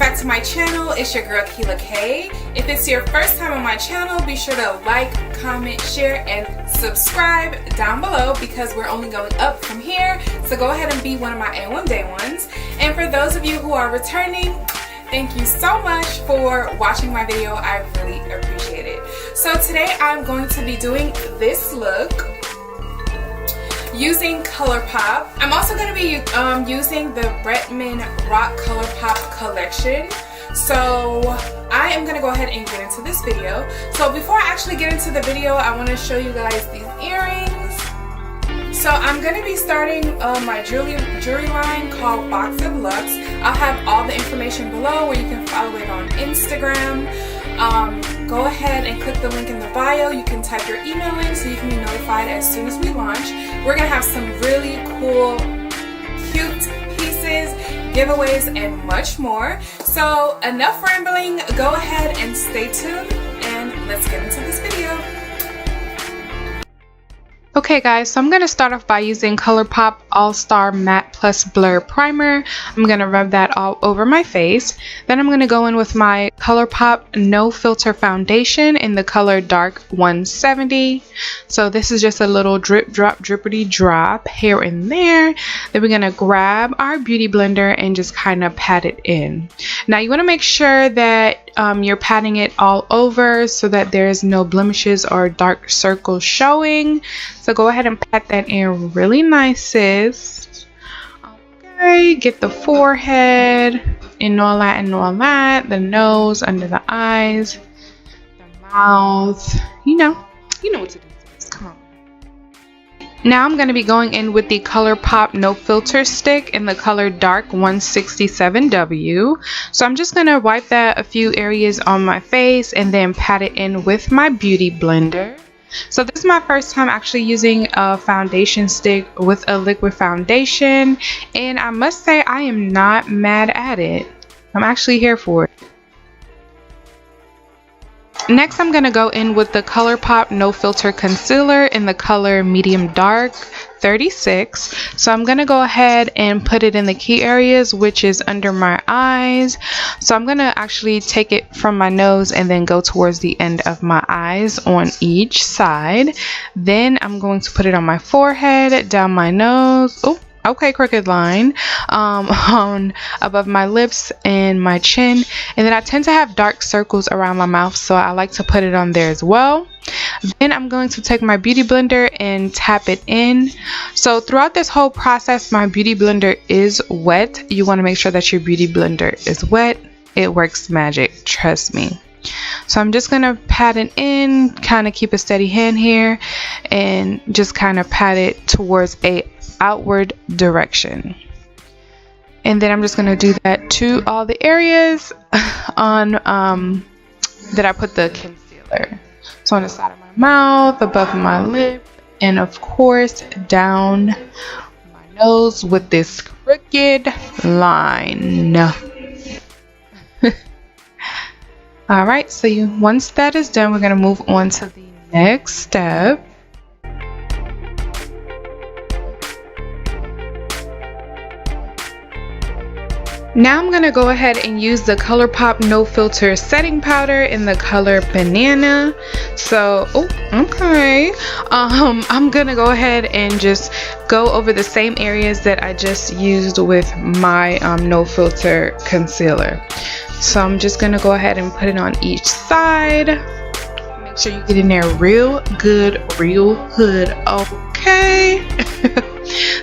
back to my channel. It's your girl Keela K. If it's your first time on my channel, be sure to like, comment, share, and subscribe down below because we're only going up from here. So go ahead and be one of my A1 Day ones. And for those of you who are returning, thank you so much for watching my video. I really appreciate it. So today I'm going to be doing this look using Colourpop. I'm also going to be using the Bretman Rock Colourpop collection. So I am going to go ahead and get into this video. So before I actually get into the video, I want to show you guys these earrings. So I'm going to be starting my jewelry line called Box of Lux. I'll have all the information below where you can follow it on Instagram. Go ahead and click the link in the bio. You can type your email in so you can be notified as soon as we launch. We're going to have some really cool, cute pieces, giveaways, and much more. So enough rambling. Go ahead and stay tuned and let's get into this video. Okay guys, so I'm going to start off by using Colourpop All-Star Matte Plus Blur Primer. I'm going to rub that all over my face. Then I'm going to go in with my Colourpop Nofilter Foundation in the color Dark 170. So this is just a little drip drop drippity drop here and there. Then we're going to grab our beauty blender and just kind of pat it in. Now you want to make sure that you're patting it all over so that there's no blemishes or dark circles showing. So go ahead and pat that in really nice, sis. Okay, get the forehead and all that, the nose, under the eyes, the mouth. You know what to do. Come on. Now I'm going to be going in with the Colourpop No Filter stick in the color Dark 167W. So I'm just going to wipe that a few areas on my face and then pat it in with my beauty blender. So this is my first time actually using a foundation stick with a liquid foundation, and I must say I am not mad at it. I'm actually here for it. Next, I'm going to go in with the Colourpop No Filter Concealer in the color Medium Dark 36. So I'm going to go ahead and put it in the key areas, which is under my eyes. So I'm going to actually take it from my nose and then go towards the end of my eyes on each side. Then I'm going to put it on my forehead, down my nose. Oh, okay, crooked line, on above my lips and my chin. And then I tend to have dark circles around my mouth, so I like to put it on there as well. Then I'm going to take my beauty blender and tap it in. So throughout this whole process, my beauty blender is wet. You want to make sure that your beauty blender is wet. It works magic, trust me. So I'm just going to pat it in, kind of keep a steady hand here, and just kind of pat it towards a outward direction. And then I'm just going to do that to all the areas on that I put the concealer. So on the side of my mouth, above my lip, and of course down my nose with this crooked line. Alright, so once that is done, we're going to move on to the next step. Now I'm going to go ahead and use the Colourpop No Filter Setting Powder in the color Banana. So, okay. I'm going to go ahead and just go over the same areas that I just used with my No Filter Concealer. So I'm just going to go ahead and put it on each side. Make sure you get in there real good, real hood. Okay.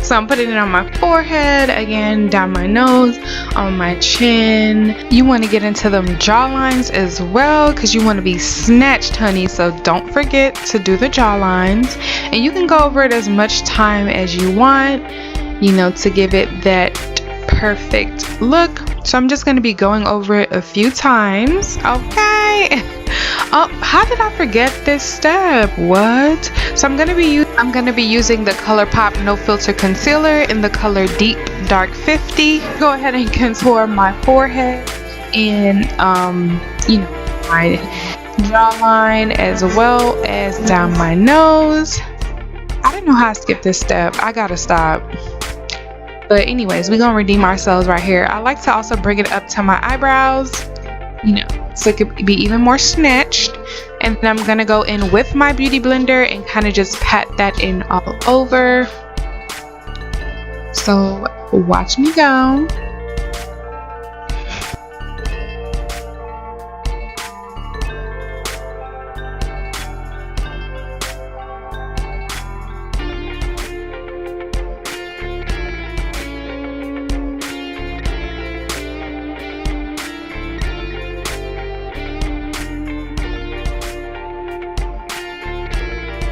So I'm putting it on my forehead, again, down my nose, on my chin. You want to get into them jawlines as well because you want to be snatched, honey. So don't forget to do the jawlines. And you can go over it as much time as you want, to give it that perfect look. So I'm just going to be going over it a few times. Okay. Oh, how did I forget this step? What? So I'm gonna be using the Colourpop No Filter Concealer in the color Deep Dark 50. Go ahead and contour my forehead and my jawline as well as down my nose. I didn't know how to skip this step. I gotta stop. But anyways, we're gonna redeem ourselves right here. I like to also bring it up to my eyebrows, you know, so it could be even more snatched. And then I'm gonna go in with my beauty blender and kind of just pat that in all over. So watch me go.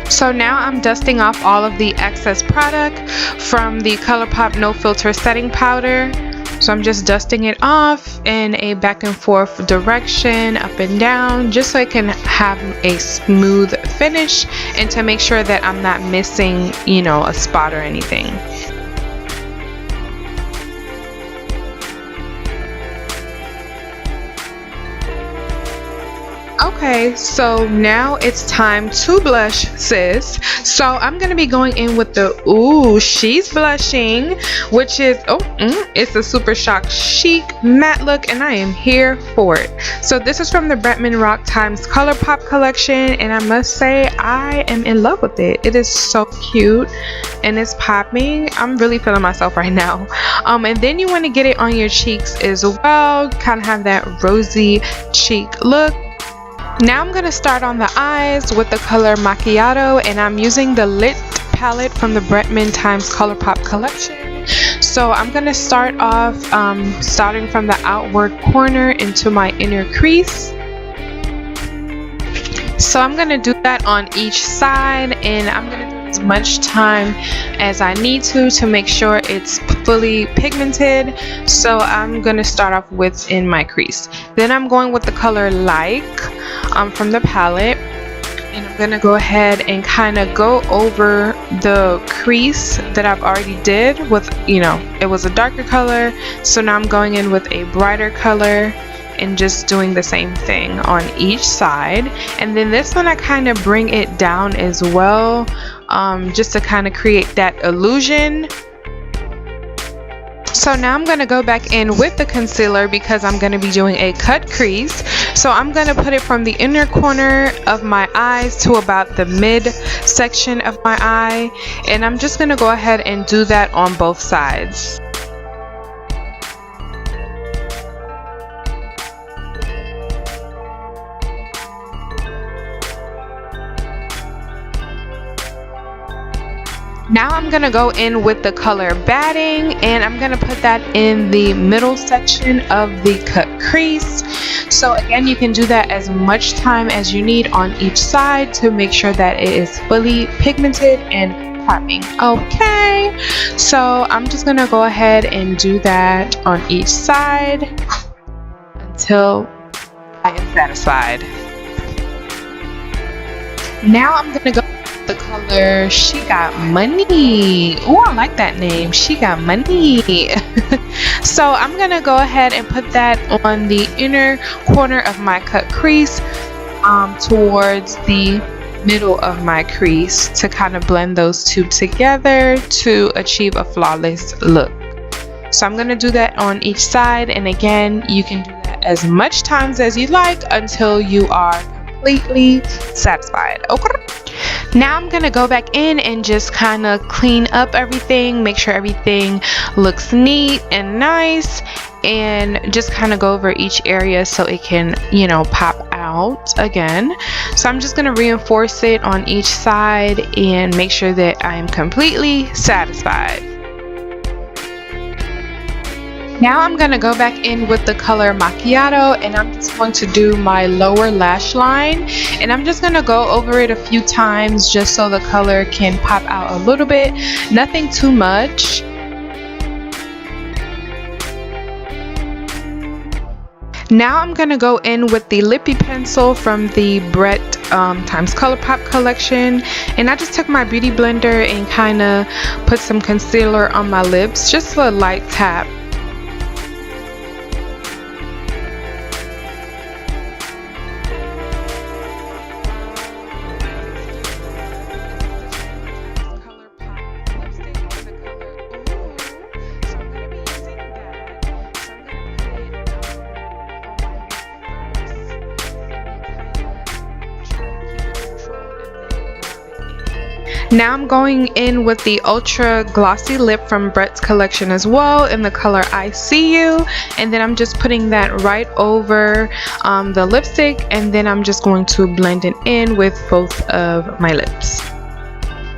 So now I'm dusting off all of the excess product from the Colourpop No Filter setting powder. So I'm just dusting it off in a back and forth direction, up and down, just so it can have a smooth finish and to make sure that I'm not missing, you know, a spot or anything. Okay, so now it's time to blush, sis. So I'm gonna be going in with the Ooh, She's Blushing, which is it's a Super Shock Chic matte look, and I am here for it. So this is from the Bretman Rock times Colourpop collection, and I must say I am in love with it. It is so cute and it's popping. I'm really feeling myself right now. And then you want to get it on your cheeks as well, kind of have that rosy cheek look. Now I'm going to start on the eyes with the color Macchiato, and I'm using the Lit palette from the Bretman times Colourpop collection. So I'm going to start off starting from the outward corner into my inner crease. So I'm going to do that on each side, and I'm going to do as much time as I need to make sure it's fully pigmented. So I'm going to start off within my crease. Then I'm going with the color Like from the palette, and I'm going to go ahead and kind of go over the crease that I've already did with, you know, it was a darker color. So now I'm going in with a brighter color and just doing the same thing on each side. And then this one I kind of bring it down as well, just to kind of create that illusion. So now I'm going to go back in with the concealer because I'm going to be doing a cut crease. So I'm going to put it from the inner corner of my eyes to about the mid section of my eye, and I'm just going to go ahead and do that on both sides. Now I'm going to go in with the color Batting, and I'm going to put that in the middle section of the cut crease. So again, you can do that as much time as you need on each side to make sure that it is fully pigmented and popping. Okay, so I'm just going to go ahead and do that on each side until I am satisfied. Now I'm going to go the color She Got Money. Oh, I like that name, She Got Money. So I'm gonna go ahead and put that on the inner corner of my cut crease, towards the middle of my crease, to kind of blend those two together to achieve a flawless look. So I'm gonna do that on each side, and again, you can do that as much times as you like until you are completely satisfied. Okay, now I'm gonna go back in and just kind of clean up everything, make sure everything looks neat and nice, and just kind of go over each area so it can, you know, pop out again. So I'm just gonna reinforce it on each side and make sure that I am completely satisfied. Now I'm going to go back in with the color Macchiato, and I'm just going to do my lower lash line, and I'm just going to go over it a few times just so the color can pop out a little bit, nothing too much. Now I'm going to go in with the lippy pencil from the Bret times Colourpop collection, and I just took my beauty blender and kind of put some concealer on my lips, just a light tap. Now I'm going in with the Ultra Glossy Lip from Brett's collection as well in the color I See You, and then I'm just putting that right over the lipstick, and then I'm just going to blend it in with both of my lips.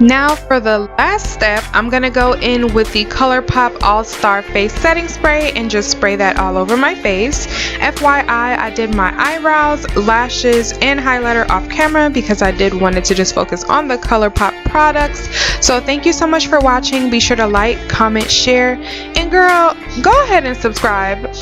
Now for the last step, I'm going to go in with the Colourpop All-Star Face Setting Spray and just spray that all over my face. FYI, I did my eyebrows, lashes, and highlighter off camera because I did wanted to just focus on the Colourpop products. So thank you so much for watching. Be sure to like, comment, share, and girl, go ahead and subscribe.